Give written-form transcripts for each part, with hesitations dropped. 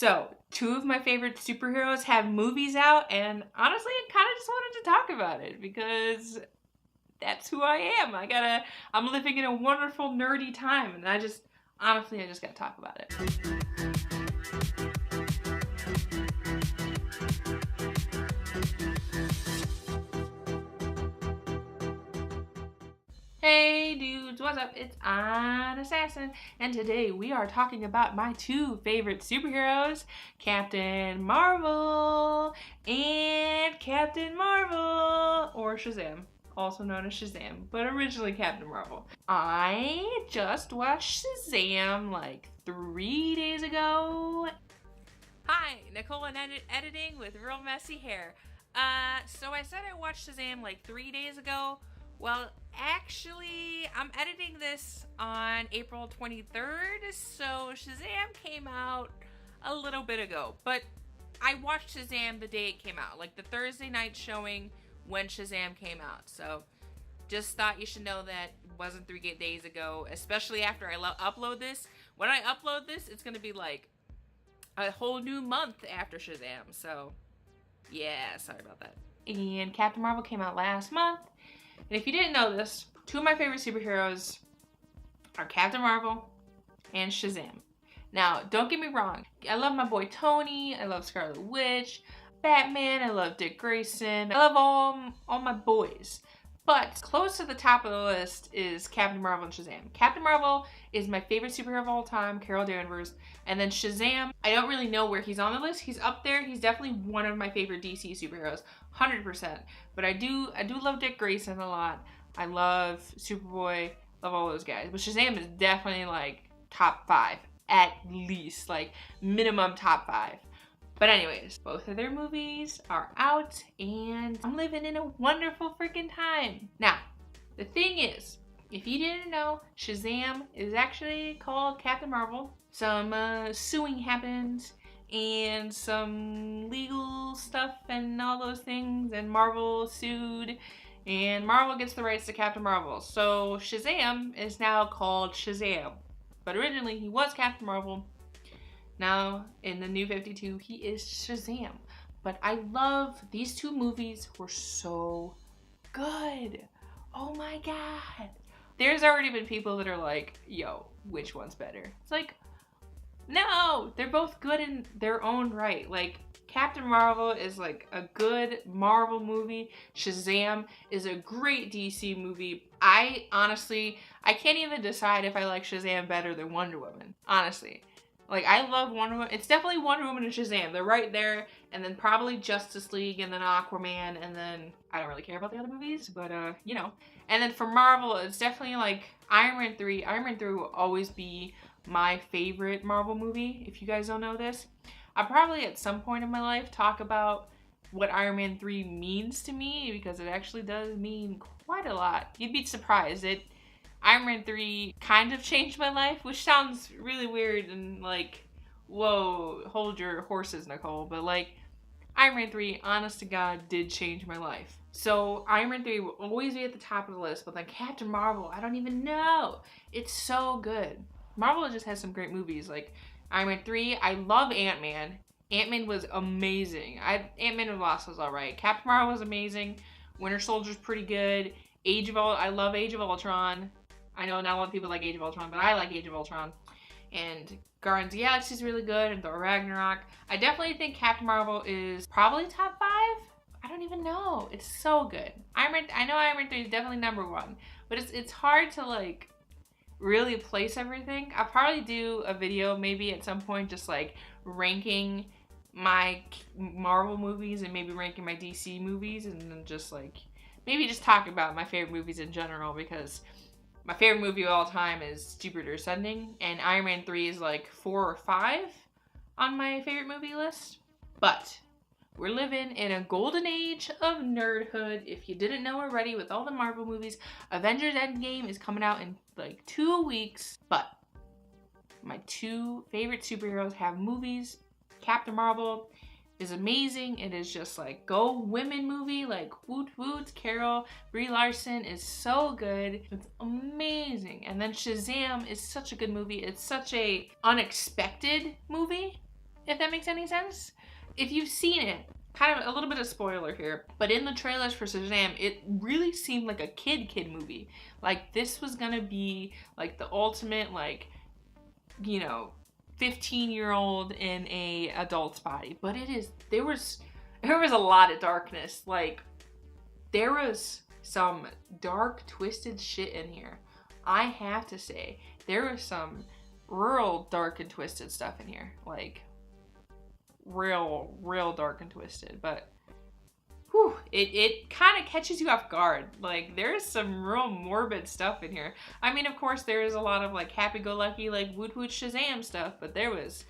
So, two of my favorite superheroes have movies out, and honestly, I kind of just wanted to talk about it because that's who I am. I'm living in a wonderful nerdy time, and honestly, I just gotta talk about it. Hey dudes, what's up? It's An Assassin, and today we are talking about my two favorite superheroes, Captain Marvel and Captain Marvel, or Shazam, also known as Shazam, but originally Captain Marvel. I just watched Shazam like 3 days ago. Hi, Nicole in editing with real messy hair. So I said I watched Shazam like 3 days ago. Well, actually, I'm editing this on April 23rd, so Shazam came out a little bit ago. But I watched Shazam the day it came out, like the Thursday night showing when Shazam came out. So just thought you should know that it wasn't 3 days ago, especially after I upload this. When I upload this, it's going to be like a whole new month after Shazam. So yeah, sorry about that. And Captain Marvel came out last month. And if you didn't know this, two of my favorite superheroes are Captain Marvel and Shazam. Now, don't get me wrong. I love my boy Tony. I love Scarlet Witch, Batman. I love Dick Grayson. I love all my boys. But close to the top of the list is Captain Marvel and Shazam. Captain Marvel is my favorite superhero of all time, Carol Danvers. And then Shazam, I don't really know where he's on the list. He's up there. He's definitely one of my favorite DC superheroes, 100%. But I do love Dick Grayson a lot. I love Superboy, love all those guys. But Shazam is definitely like top 5, at least, like minimum top 5. But anyways, both of their movies are out, and I'm living in a wonderful freaking time. Now, the thing is, if you didn't know, Shazam is actually called Captain Marvel. Some suing happened, and some legal stuff and all those things, and Marvel sued, and Marvel gets the rights to Captain Marvel. So Shazam is now called Shazam. But originally, he was Captain Marvel. Now, in the New 52, he is Shazam. But I love, these two movies were so good. Oh my god. There's already been people that are like, yo, which one's better? It's like, no, they're both good in their own right. Like, Captain Marvel is like a good Marvel movie. Shazam is a great DC movie. I can't even decide if I like Shazam better than Wonder Woman, honestly. Like, I love Wonder Woman. It's definitely Wonder Woman and Shazam. They're right there. And then probably Justice League and then Aquaman. And then, I don't really care about the other movies, but, you know. And then for Marvel, it's definitely like Iron Man 3. Iron Man 3 will always be my favorite Marvel movie, if you guys don't know this. I'll probably at some point in my life talk about what Iron Man 3 means to me, because it actually does mean quite a lot. You'd be surprised. Iron Man 3 kind of changed my life, which sounds really weird and like, whoa, hold your horses, Nicole. But like, Iron Man 3, honest to God, did change my life. So Iron Man 3 will always be at the top of the list, but then Captain Marvel, I don't even know. It's so good. Marvel just has some great movies. Like Iron Man 3, I love Ant-Man. Ant-Man was amazing. Ant-Man and the Wasp was alright. Captain Marvel was amazing. Winter Soldier's pretty good. I love Age of Ultron. I know not a lot of people like Age of Ultron, but I like Age of Ultron. And Guardians of the Galaxy is really good, and Thor Ragnarok. I definitely think Captain Marvel is probably top 5. I don't even know. It's so good. I know Iron Man 3 is definitely number 1, but it's hard to like really place everything. I'll probably do a video maybe at some point just like ranking my Marvel movies and maybe ranking my DC movies, and then just like maybe just talk about my favorite movies in general, because my favorite movie of all time is Jupiter Ascending, and Iron Man 3 is like 4 or 5 on my favorite movie list. But we're living in a golden age of nerdhood, if you didn't know already, with all the Marvel movies. Avengers Endgame is coming out in like 2 weeks, but my two favorite superheroes have movies. Captain Marvel is amazing. It is just like go women movie, like woot woot. Brie Larson is so good. It's amazing. And then Shazam is such a good movie. It's such a unexpected movie. if that makes any sense. If you've seen it, kind of a little bit of spoiler here, but in the trailers for Shazam, it really seemed like a kid movie. Like, this was gonna be like the ultimate, like, you know, 15-year-old in a adult's body. But there was a lot of darkness. Like, there was some dark, twisted shit in here. I have to say, there was some real dark and twisted stuff in here. Like, real dark and twisted. But, whew, it kind of catches you off guard. Like, there's some real morbid stuff in here. I mean, of course, there is a lot of, like, happy-go-lucky, like, woot-woot Shazam stuff, but there was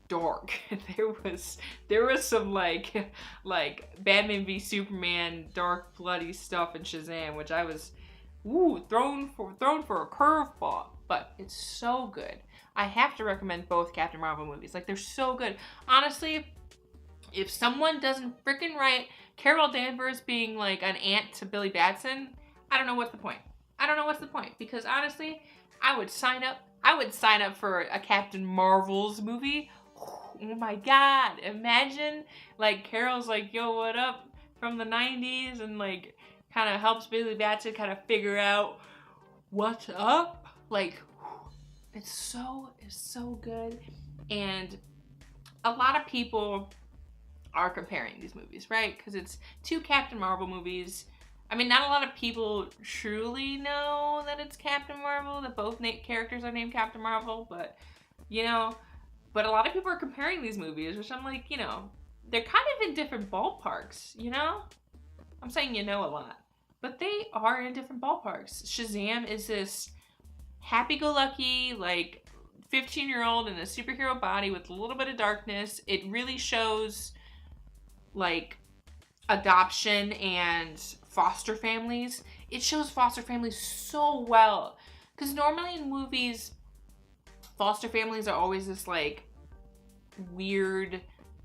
dark. there was some like Batman v Superman dark bloody stuff in Shazam, which I was thrown for a curveball, but it's so good. I have to recommend both Captain Marvel movies. Like, they're so good. Honestly, if someone doesn't freaking write Carol Danvers being like an aunt to Billy Batson, I don't know what's the point. Because honestly, I would sign up for a Captain Marvel's movie. Oh my god, imagine, like, Carol's like, yo, what up, from the 90s, and, like, kind of helps Billy Batson kind of figure out what's up. Like, it's so good. And a lot of people are comparing these movies, right? Because it's two Captain Marvel movies. I mean, not a lot of people truly know that it's Captain Marvel, that both characters are named Captain Marvel, but, you know, but a lot of people are comparing these movies, which I'm like, you know, they're kind of in different ballparks, you know? I'm saying you know a lot, but they are in different ballparks. Shazam is this happy-go-lucky, like, 15-year-old in a superhero body with a little bit of darkness. It really shows, like, adoption and foster families. It shows foster families so well. Because normally in movies, foster families are always this, like, weird,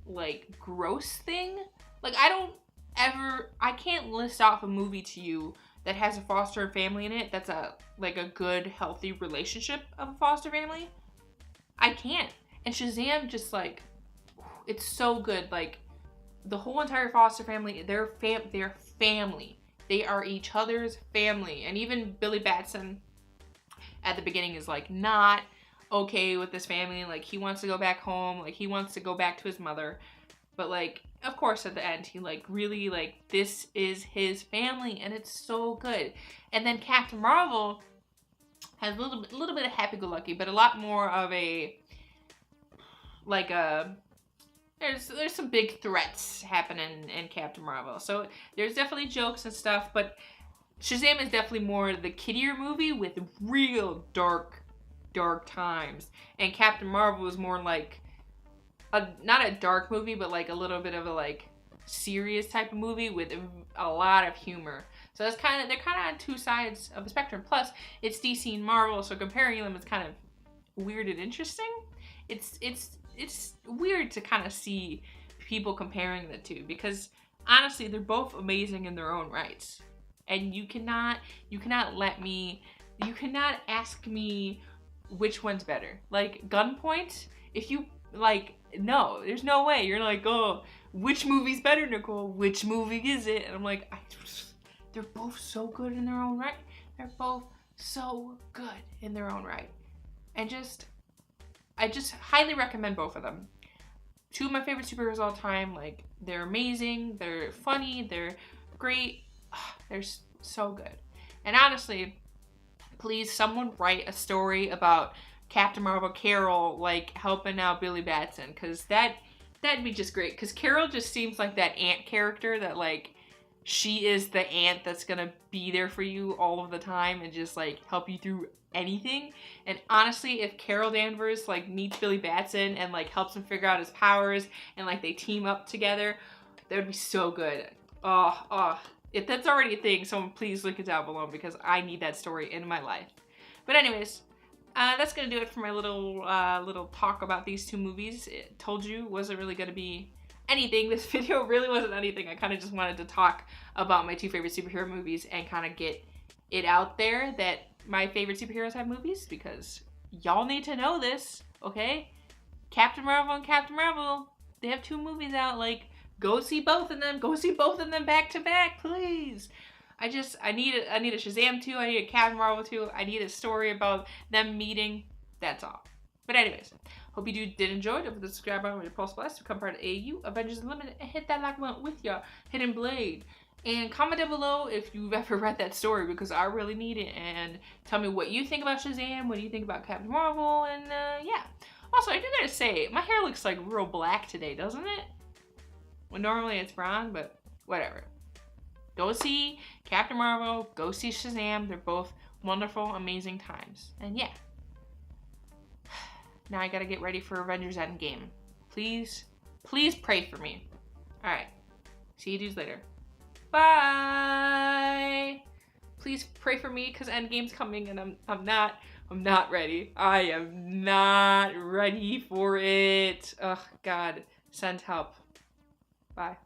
like, gross thing. Like, I can't list off a movie to you that has a foster family in it that's a good, healthy relationship of a foster family. I can't. And Shazam just, like, it's so good. Like, the whole entire foster family, they're family. They are each other's family. And even Billy Batson at the beginning is, like, not okay with this family. Like, he wants to go back home. Like, he wants to go back to his mother. But, like, of course, at the end, he, like, really, like, this is his family, and it's so good. And then Captain Marvel has a little bit of happy-go-lucky, but a lot more of a, like, there's some big threats happening in Captain Marvel. So there's definitely jokes and stuff, but Shazam is definitely more the kiddier movie with real dark times. And Captain Marvel is more like not a dark movie, but like a little bit of a, like, serious type of movie with a lot of humor. So they're kind of on two sides of the spectrum. Plus, it's DC and Marvel, so comparing them is kind of weird and interesting. It's weird to kind of see people comparing the two, because honestly, they're both amazing in their own rights. And you cannot ask me which one's better. Like, Gunpoint, if you, like, no, there's no way. You're like, oh, which movie's better, Nicole? Which movie is it? And I'm like, they're both so good in their own right. They're both so good in their own right. And I just highly recommend both of them. Two of my favorite superheroes of all time. Like, they're amazing. They're funny. They're great. They're so good. And honestly, please, someone write a story about Captain Marvel Carol, like, helping out Billy Batson, because that'd be just great. Because Carol just seems like that aunt character that, like, she is the aunt that's gonna be there for you all of the time and just, like, help you through anything. And honestly, if Carol Danvers, like, meets Billy Batson and, like, helps him figure out his powers and, like, they team up together, that would be so good. If that's already a thing, someone please link it down below, because I need that story in my life. But anyways, that's gonna do it for my little talk about these two movies. It told you, wasn't really gonna be anything. This video really wasn't anything. I kind of just wanted to talk about my two favorite superhero movies and kind of get it out there that my favorite superheroes have movies, because y'all need to know this, okay? Captain Marvel and Captain Marvel, they have 2 movies out. Like, go see both of them. Go see both of them back to back, please. I need a Shazam 2. I need a Captain Marvel 2. I need a story about them meeting. That's all. But anyways, hope you did enjoy. Don't forget to subscribe button with your pulse blast to become part of AU Avengers Unlimited and hit that like button with your hidden blade. And comment down below if you've ever read that story, because I really need it. And tell me what you think about Shazam, what do you think about Captain Marvel, and yeah. Also, I do gotta say, my hair looks like real black today, doesn't it? Well, normally it's brown, but whatever. Go see Captain Marvel, go see Shazam. They're both wonderful, amazing times. And yeah. Now I gotta get ready for Avengers Endgame. Please, please pray for me. Alright. See you dudes later. Bye! Please pray for me, because Endgame's coming and I'm not ready. I am not ready for it. Oh God, send help. Bye.